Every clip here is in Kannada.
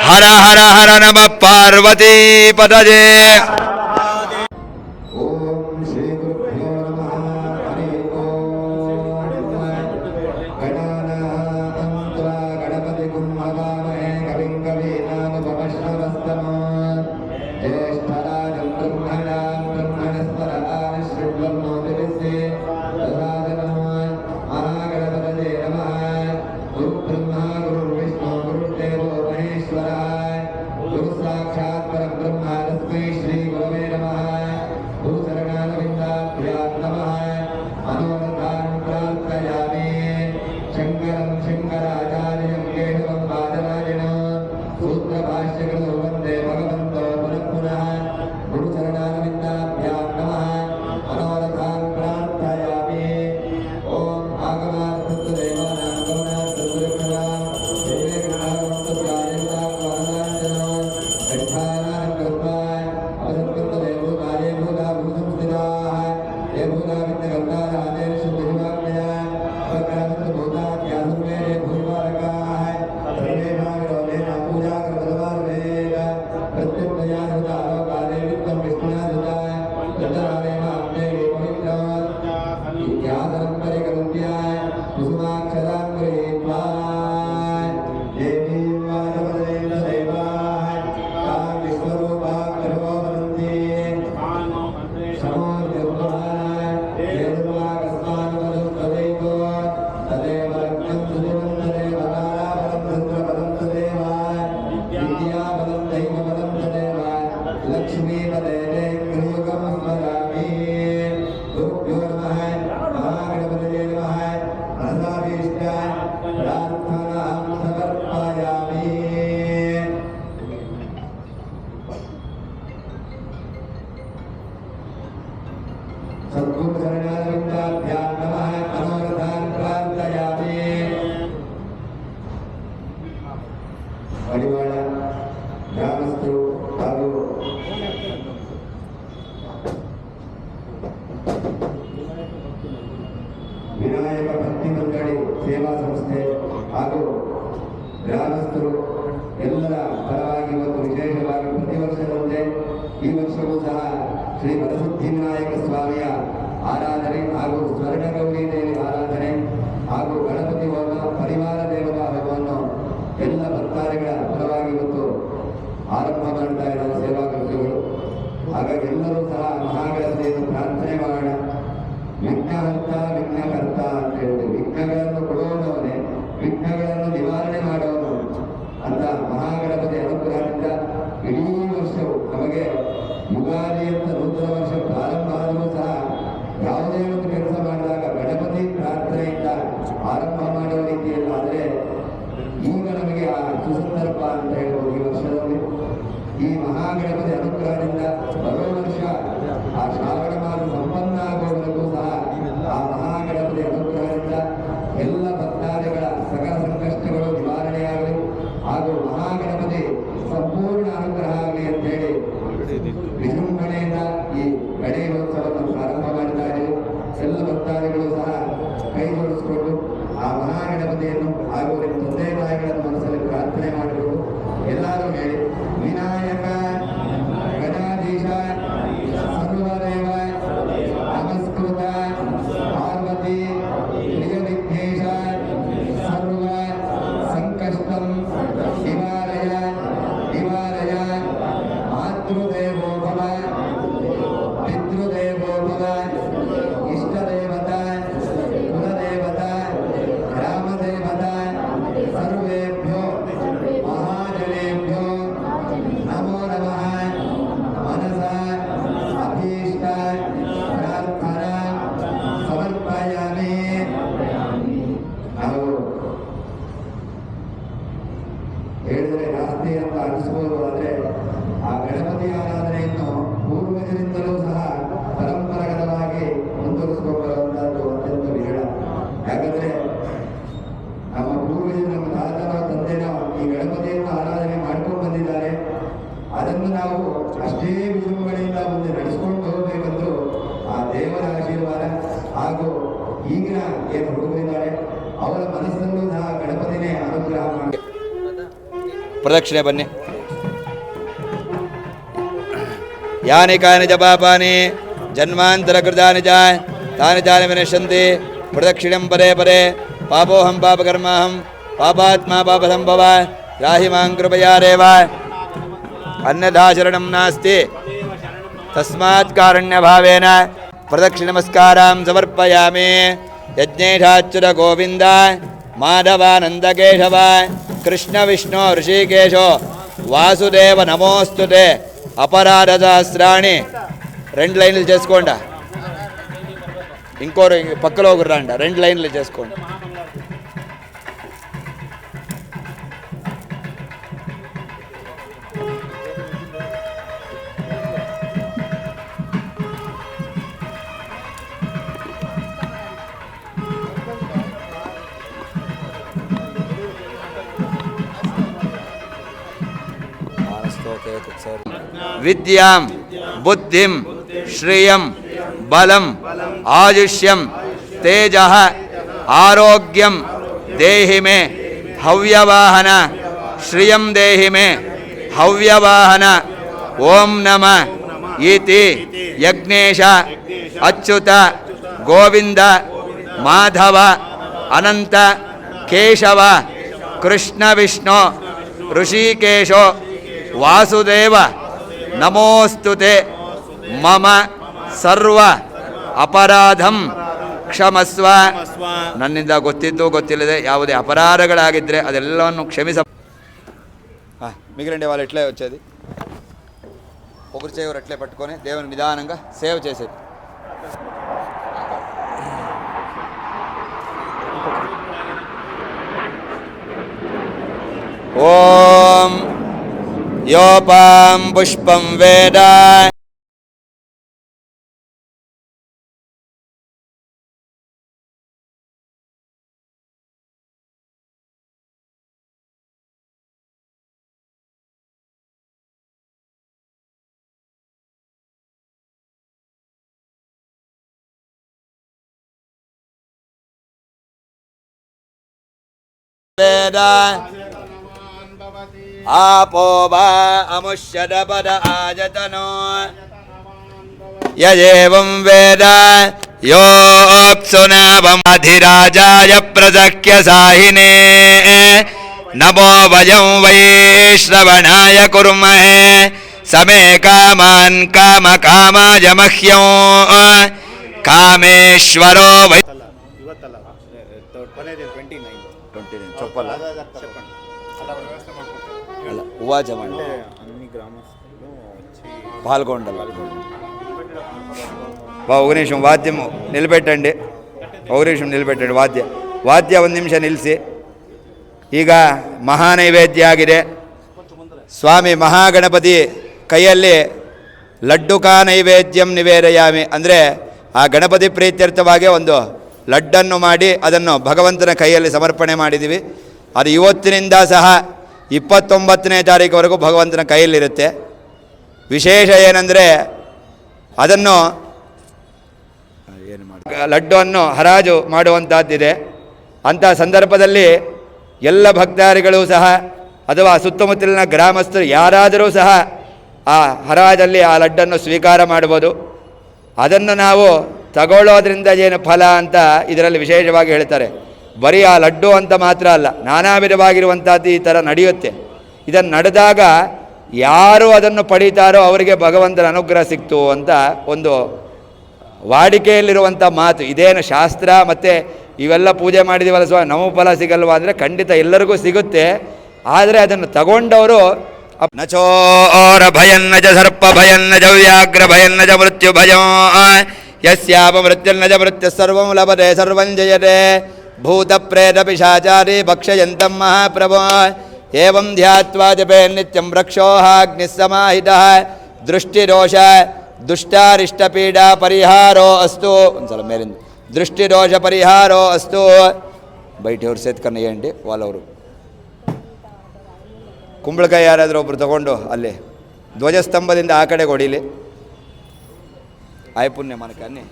ಹರ ಹರ ಹರ ನಮ ಪಾರ್ವತಿ ಪದಜೆ. ಮಡಿವಾಳ ಗ್ರಾಮಸ್ಥರು ಹಾಗೂ ವಿನಾಯಕ ಭಕ್ತಿ ಮಂಡಳಿ ಸೇವಾ ಸಂಸ್ಥೆ ಹಾಗೂ ಗ್ರಾಮಸ್ಥರು ಎಲ್ಲರ ಪರವಾಗಿ ಇವತ್ತು ವಿಶೇಷವಾಗಿ ಪ್ರತಿ ವರ್ಷದಂತೆ ಈ ವರ್ಷವೂ ಸಹ ಶ್ರೀ ವರಸಿದ್ಧಿವಿನಾಯಕ ಸ್ವಾಮಿಯ ಆರಾಧನೆ ಹಾಗೂ ಸ್ವರ್ಣಗೌರಿ ದೇವಿ ಆರಾಧನೆ ಹಾಗೂ ಗಣಪತಿ ಹೋಮ ಪರಿವಾರ ದೇವತಾ ಹೋಮವನ್ನು ಎಲ್ಲ ಭಕ್ತಾದಿಗಳ ಪರವಾಗಿ ಇವತ್ತು ಆರಂಭ ಮಾಡ್ತಾ ಇರುವ ಸೇವಾ ಕೃತಿಗಳು. ಹಾಗಾಗಿ ಎಲ್ಲರೂ ಸಹ ಮಹಾಗಣಪತಿಯನ್ನು ಪ್ರಾರ್ಥನೆ ಮಾಡೋಣ. ವಿಘ್ನಹರ್ತ ವಿಘ್ನಕರ್ತ ಅಂತ ಹೇಳ್ತೀವಿ. ವಿಘ್ನಗಳನ್ನು ಕೊಡುವವನೇ, ವಿಘ್ನಗಳನ್ನು ನಿವಾರಣೆ ಮಾಡುವವನು ಅಂತ ಮಹಾಗಣಪತಿ ಅನುಗ್ರಹದಿಂದ ಇಡೀ ವರ್ಷವು ನಮಗೆ ಯುಗಾದಿ ಅಂತ ನೂತನ ವರ್ಷ ಪ್ರಾರಂಭ ಆದರೂ ಸಹ ಯಾವುದೇ ಒಂದು ಕೆಲಸ ಮಾಡಿದಾಗ ಗಣಪತಿ ಪ್ರಾರ್ಥನೆಯಿಂದ ಆರಂಭ ಮಾಡುವ ರೀತಿಯಲ್ಲಿ ಆದರೆ ಈಗ ನಮಗೆ ಆ ಸುಸಂದರ್ಭ ಅಂತ ಹೇಳ್ಬೋದು. ಈ ವರ್ಷದಲ್ಲಿ ಈ ಮಹಾಗಣಪತಿ ಅನುಗ್ರಹದಿಂದ ಬರೋ ವರ್ಷ ಆ ಶ್ರಾವಣ ಮಾಸ ಸಂಪನ್ನ ಆಗುವವರೆಗೂ ಸಹ ಆ ಮಹಾಗಣಪತಿ ಅನುಗ್ರಹದಿಂದ ಎಲ್ಲ ಭಕ್ತಾದಿಗಳ ಸಕಲ ಸಂಕಷ್ಟಗಳು ನಿವಾರಣೆಯಾಗಲಿ ಹಾಗೂ ಮಹಾಗಣಪತಿ ಸಂಪೂರ್ಣ ಅನುಗ್ರಹ ಆಗಲಿ ಅಂತ ಹೇಳಿ ವಿಜೃಂಭಣೆಯಿಂದ ಈ ಗಣೇಶೋತ್ಸವವನ್ನು ಪ್ರಾರಂಭ ಮಾಡ್ತಾ ಇದ್ದೀವಿ. ಎಲ್ಲ ಭಕ್ತಾದಿಗಳು ಸಹ ಕೈ ಜೋಡಿಸಿಕೊಂಡು ಆ ಮಹಾಗಣಪತಿಯನ್ನು ಹಾಗೂ ನಿಮ್ಮ ತಂದೆ ತಾಯಿಗಳ ಮನಸ್ಸಲ್ಲಿ ಪ್ರಾರ್ಥನೆ ಮಾಡಬೇಕು. ಎಲ್ಲರೂ ಹೇಳಿ: ವಿನಾಯಕ ಗಣಾಧೀಶ ಸರ್ವದೇವ ನಮಸ್ಕೃತ ಪಾರ್ವತಿ ಪ್ರಿಯ ವಿಘ್ನೇಶ ಸರ್ವ ಸಂಕಷ್ಟಂ ನಿವಾರಯ ನಿವಾರಯ ಮಾತೃದೇವೋ ಭವ ಪಿತೃದೇವೋ ಭವ ಇಷ್ಟದೇವತಾ ಕುಲದೇವತಾ ಗ್ರಾಮದೇವತಾ ಸರ್ವೇಭ್ಯೋ ಮಹಾಜನೇಭ್ಯೋ ನಮೋ ನಮಃ. ಮನಸ ಅಭೀಷ್ಟ ಪ್ರಾರ್ಥನಾ ಸಮರ್ಪಯಾಮಿ. ನಾವು ಹೇಳಿದರೆ ಜಾಸ್ತಿ ಅಂತ ಅನಿಸ್ಬೋದು, ಆದರೆ ಆ ಗಣಪತಿ ಆರಾಧನೆಯನ್ನು ಪೂರ್ವಜರಿಂದಲೂ ಸಹ ಪರಂಪರಾಗತವಾಗಿ ಮುಂದುವರಿಸಿಕೊಂಡು ಬರುವಂತಹದ್ದು ಅತ್ಯಂತ ವಿರಳ. ಯಾಕಂದ್ರೆ ನಮ್ಮ ಪೂರ್ವಜರು, ನಮ್ಮ ತಾತನ ತಂದೆನೋ ಈ ಗಣಪತಿಯನ್ನು ಆರಾಧನೆ ಮಾಡ್ಕೊಂಡು ಬಂದಿದ್ದಾರೆ. ಅದನ್ನು ನಾವು ಅಷ್ಟೇ ವಿಜೃಂಭಣೆಯಿಂದ ಮುಂದೆ ನಡೆಸಿಕೊಂಡು ಹೋಗಬೇಕೆಂದು ಆ ದೇವರ ಆಶೀರ್ವಾದ ಹಾಗೂ ಈಗಿನ ಏನು ಹುಡುಗರಿದ್ದಾರೆ ಅವರ ಮನಸ್ಸಲ್ಲೂ ಸಹ ಗಣಪತಿನೇ ಅನುಗ್ರಹ ಮಾಡಿ ಪ್ರದಕ್ಷಿಣೆ ಬನ್ನಿ. ಯಾನಿ ಕಾನಿ ಚ ಪಾಪಾನಿ ಜನ್ಮಾಂತರ ಕೃತಾನಿ ಚ ತಾನಿ ಚಾನಿ ವಿನಶ್ಯಂತಿ ಪ್ರದಕ್ಷಿಣಂ ಪದೇ ಪದೇ ಪಾಪೋಹಂ ಪಾಪಕರ್ಮಾಹಂ ಪಾಪಾತ್ಮ ಪಾಪಸಂಭವ ರಾಹಿ ಮಾಂ ಕೃಪಯಾ ದೇವ ಅನ್ಯಥಾ ಶರಣಂ ನಾಸ್ತಿ ತಸ್ಮಾತ್ ಕಾರುಣ್ಯಭಾವೇನ ಪ್ರದಕ್ಷಿಣ ನಮಸ್ಕಾರಾಂ ಸಮರ್ಪಯಾಮಿ. ಯಜ್ಞೇಶಾಚ್ಯುತ ಗೋವಿಂದ ಮಾಧವಾನಂದ ಕೇಶವ ಕೃಷ್ಣ ವಿಷ್ಣು ಋಷಿಕೇಶೋ వాసుదేవ నమోస్తుతే. అపరాధ సహస్రాణి 2 లైన్లు చేసుకోండి. ఇంకోరు పక్కలో ఒకరు రండి, 2 లైన్లు చేసుకోండి. విద్యాం బుద్ధిం శ్రియం బలం ఆయుష్యం తేజః ఆరోగ్యం దేహి మే హవ్యవాహన శ్రియం దేహి మే హవ్యవాహన. ఓం నమ ఇతి యజ్ఞేశ అచ్యుత గోవింద మాధవ అనంత కేశవ కృష్ణ విష్ణు ಋಷಿಕೇಶೋ ವಾಸುದೇವ ನಮೋಸ್ತುತೆ. ಮಮ ಸರ್ವ ಅಪರಾಧಂ ಕ್ಷಮಸ್ವ. ನನ್ನಿಂದ ಗೊತ್ತಿದ್ದು ಗೊತ್ತಿಲ್ಲದೆ ಯಾವುದೇ ಅಪರಾಧಗಳಾಗಿದ್ದರೆ ಅದೆಲ್ಲವನ್ನು ಕ್ಷಮಿಸ. మిగిలిండే వాళ్ళు ఎట్లే వచ్చేది, ఒకరి చేయరు ఎట్లే పట్టుకొని దేవుని నిదానంగా సేవ్ చేసేది. ఓం యోపాం పుష్పం వేద వేద आपो वा अमुष्यदपद आजतनो यजेवं वेद योऽप्सुनावमधिराजाय प्रसख्य साहिने नमो वयं वै श्रवणाय कुर्महे समे कामान् कामकामाय मह्यं कामेश्वरो वै. చెప్పాలా ఉవాచం అంటే అన్ని గ్రామస్తులు పాల్గొండాలి. ఒక నిమిషం వాద్యం నిలబెట్టండి, ఒక నిమిషం నిలబెట్టండి. ವಾದ್ಯ 1 ನಿಮಿಷ ನಿಲ್ಲಿಸಿ. ಈಗ ಮಹಾನೈವೇದ್ಯ ಆಗಿದೆ. ಸ್ವಾಮಿ ಮಹಾಗಣಪತಿ ಕೈಯಲ್ಲಿ ಲಡ್ಡುಕಾ ನೈವೇದ್ಯಂ ನಿವೇದಯಾಮಿ ಅಂದರೆ ಆ ಗಣಪತಿ ಪ್ರೀತ್ಯರ್ಥವಾಗಿ ಒಂದು ಲಡ್ಡನ್ನು ಮಾಡಿ ಅದನ್ನು ಭಗವಂತನ ಕೈಯಲ್ಲಿ ಸಮರ್ಪಣೆ ಮಾಡಿದ್ದೀವಿ. ಅದು ಇವತ್ತಿನಿಂದ ಸಹ 29ನೇ ತಾರೀಕುವರೆಗೂ ಭಗವಂತನ ಕೈಯಲ್ಲಿರುತ್ತೆ. ವಿಶೇಷ ಏನಂದರೆ ಅದನ್ನು ಲಡ್ಡುವನ್ನು ಹರಾಜು ಮಾಡುವಂಥದ್ದಿದೆ. ಅಂಥ ಸಂದರ್ಭದಲ್ಲಿ ಎಲ್ಲ ಭಕ್ತಾದಿಗಳು ಸಹ ಅಥವಾ ಸುತ್ತಮುತ್ತಲಿನ ಗ್ರಾಮಸ್ಥರು ಯಾರಾದರೂ ಸಹ ಆ ಹರಾಜಲ್ಲಿ ಆ ಲಡ್ಡನ್ನು ಸ್ವೀಕಾರ ಮಾಡ್ಬೋದು. ಅದನ್ನು ನಾವು ತಗೊಳ್ಳೋದ್ರಿಂದ ಏನು ಫಲ ಅಂತ ಇದರಲ್ಲಿ ವಿಶೇಷವಾಗಿ ಹೇಳ್ತಾರೆ. ಬರೀ ಆ ಲಡ್ಡು ಅಂತ ಮಾತ್ರ ಅಲ್ಲ, ನಾನಾ ವಿಧವಾಗಿರುವಂಥದ್ದು ಈ ಥರ ನಡೆಯುತ್ತೆ. ಇದನ್ನು ನಡೆದಾಗ ಯಾರು ಅದನ್ನು ಪಡೀತಾರೋ ಅವರಿಗೆ ಭಗವಂತನ ಅನುಗ್ರಹ ಸಿಕ್ತು ಅಂತ ಒಂದು ವಾಡಿಕೆಯಲ್ಲಿರುವಂಥ ಮಾತು. ಇದೇನು ಶಾಸ್ತ್ರ ಮತ್ತು ಇವೆಲ್ಲ ಪೂಜೆ ಮಾಡಿದೀವಲ್ಲ ಸ್ವಾಮಿ ನಮಗೆ ಫಲ ಸಿಗಲ್ವಾ ಅಂದರೆ ಖಂಡಿತ ಎಲ್ಲರಿಗೂ ಸಿಗುತ್ತೆ. ಆದರೆ ಅದನ್ನು ತಗೊಂಡವರು ನಚೋರ ಭಯನ್ನ ಚ ಸರ್ಪ ಭಯನ್ನ ಚ ವ್ಯಾಘ್ರ ಭಯನ್ನ ಚ ಮೃತ್ಯು ಭಯೋ ಯಸ್ಯಾಪ ಮೃತ್ಯುರ್ನ ಚ ಮೃತ್ಯು ಸರ್ವಂ ಲಭತೆ ಸರ್ವಂ ಜಯತೆ ಭೂತ ಪ್ರೇತ ಪಿಶಾಚಾರಿ ಭಕ್ಷಯಂತಂ ಮಹಾಪ್ರಭೋ ಏವಂ ಧ್ಯಾತ್ವಾ ಜಪೇ ನಿತ್ಯಂ ವೃಕ್ಷೋಹಾಗ್ನಿಃ ಸಮಾಹಿತಃ ದೃಷ್ಟಿದೋಷ ದುಷ್ಟಾರಿಷ್ಟ ಪೀಡಾ ಪರಿಹಾರೋ ಅಸ್ತು. ಒಂದ್ಸಲ ಮೇಲಿಂದ ದೃಷ್ಟಿದೋಷ ಪರಿಹಾರೋ ಅಸ್ತು. ಬೈಟಿಯವ್ರು ಸೇತ್ಕನ್ನೇయండి వాళ్ళವರು ಕುಂಬಳಕಾಯಿ ಯಾರಾದರೂ ಒಬ್ರು ತಗೊಂಡು ಅಲ್ಲಿ ಧ್ವಜಸ್ತಂಭದಿಂದ ಆ ಕಡೆಗೆ ಹೊಡೀಲಿ. ಆಯ್ ಪುಣ್ಯ మనకి అన్నీ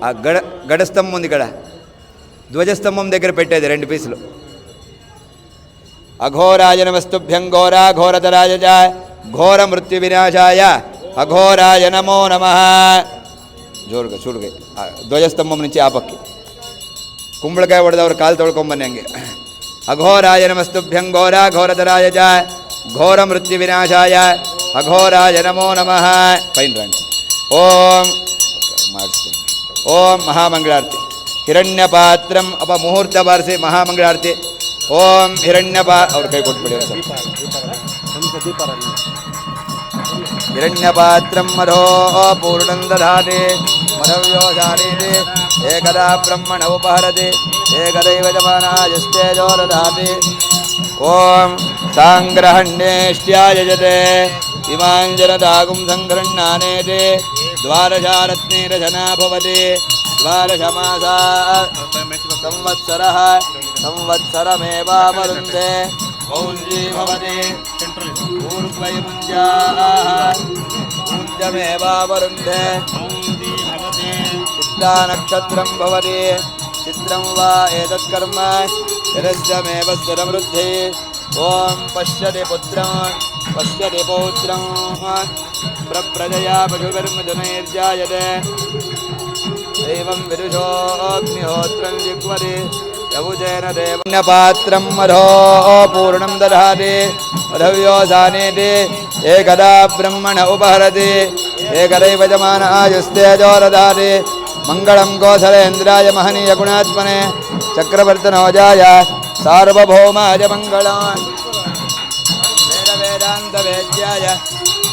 ఆ గడస్తంభం ఉంది ఇక్కడ, ధ్వజస్తంభం దగ్గర పెట్టేది 2 పీసులు. अघोराय नमस्तुभ्यं घोरा घोरतराय च घोरमृत्युविनाशाय अघोराय नमो नमः ಜೋರ್ಗೆ ಸುಡ್ಗೆ ಧ್ವಜಸ್ತಂಭಂ నుంచి ಆಪಕ್ಕೆ ಕುಂಬಳಕಾಯಿ ಹೊಡೆದವ್ರು ಕಾಲು ತೊಳ್ಕೊಂಬನ್ನಿ ಹಂಗೆ ಅಘೋರಾಯ ನಮಸ್ತುಭ್ಯಂ ಘೋರಾ ಘೋರತರಾಯ ಚ ಘೋರ ಮೃತ್ಯು ವಿನಾಶಾಯ ಅಘೋರಾಯ ನಮೋ ನಮಃ ಫೈನ್ ರಂಡ್ ಓಂ ಮಾಡಿಸ್ತೀನಿ ಓಂ ಮಹಾಮಂಗಳಾರತಿ ಹಿರಣ್ಯಪಾತ್ರಂ ಅಪ ಮುಹೂರ್ತ ಬಾರಿಸಿ ಮಹಾಮಂಗಳಾರತಿ ಓಂ ಅವ್ರ ಕೈ ಕೊಟ್ಬಿಡಿ ಹಿರಣ್ಯಪಾತ್ರಂ ಮಧೋ ಪೂರ್ಣಂ ದಧಾತಿ ಮಧವ್ಯೋಧಾನೇತಿ ಏಕದಾ ಬ್ರಹ್ಮಣ ಉಪಹರತಿ ಏಕದೈವ ಜಮಾನಾಯಸ್ತೇಜೋ ದಧಾತಿ ಓಂ ಸಾಂಗ್ರಹಣ್ಯೇಷ್ಟ್ಯಾಯಜತೆ ಇಮಾಂಜನದಾಗುಂ ಸಂಗೃಹ್ಣಾನೇತಿ ದ್ವಾರಶಾರತ್ನೇರಜನಾ ಭವತಿ ದ್ವಾರಶಮಾಸಾ ಸಂವತ್ಸರಃ ಸಂವತ್ಸರಮೇವಾವರುಂಧೆ ಮೌಂಜೀ ಭವತಿ ಊರ್ಧ್ವೈ ಮುಂಜಾಃ ಮುಂಜಮೇವಾವರುಂಧೆ ಚಿತ್ತಾ ನಕ್ಷತ್ರಂ ಭವತಿ ಚಿತ್ರಂ ವಾ ಏತತ್ಕರ್ಮ ಯದಸ್ಯಮೇವ ಸ್ಥಿರವೃದ್ಧಿ ಓಂ ಪಶ್ಯತಿ ಪುತ್ರಂ ಪಶ್ಯತಿ ಪೌತ್ರಂ ಪ್ರಜಯಾ ಪಶುಕರ್ಮಜನೈರ್ಜಾಯತೆ ದೈವಂ ವಿದುಷೋऽಗ್ನಿಹೋತ್ರಂ ಜಿಗ್ವತಿ ಯವುಜೇನ ದೇವನ್ಯಪಾತ್ರಂ ಮಧೋ ಪೂರ್ಣಂ ದಧಾತಿ ಮಧವ್ಯೋಧಾನೇತಿ ಏಕದಾ ಬ್ರಹ್ಮಣ ಉಪಹರತಿ ಏಕದೈವ ಜಮಾನಾಯುಸ್ತೇಜೋ ದಧಾತಿ ಮಂಗಳಂ ಗೋಸಲೇಂದ್ರಾಯ ಮಹನೀಯ ಗುಣಾತ್ಮನೆ ಚಕ್ರವರ್ತಿನೋಜಾಯ ಸಾರ್ವಭೌಮಾಯ ಮಂಗಳಂ ವೇದ ವೇದಾಂತ ವೇದ್ಯಾಯ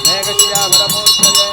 ಮೇಘಶ್ಯಾಮರಮೂರ್ತಯೇ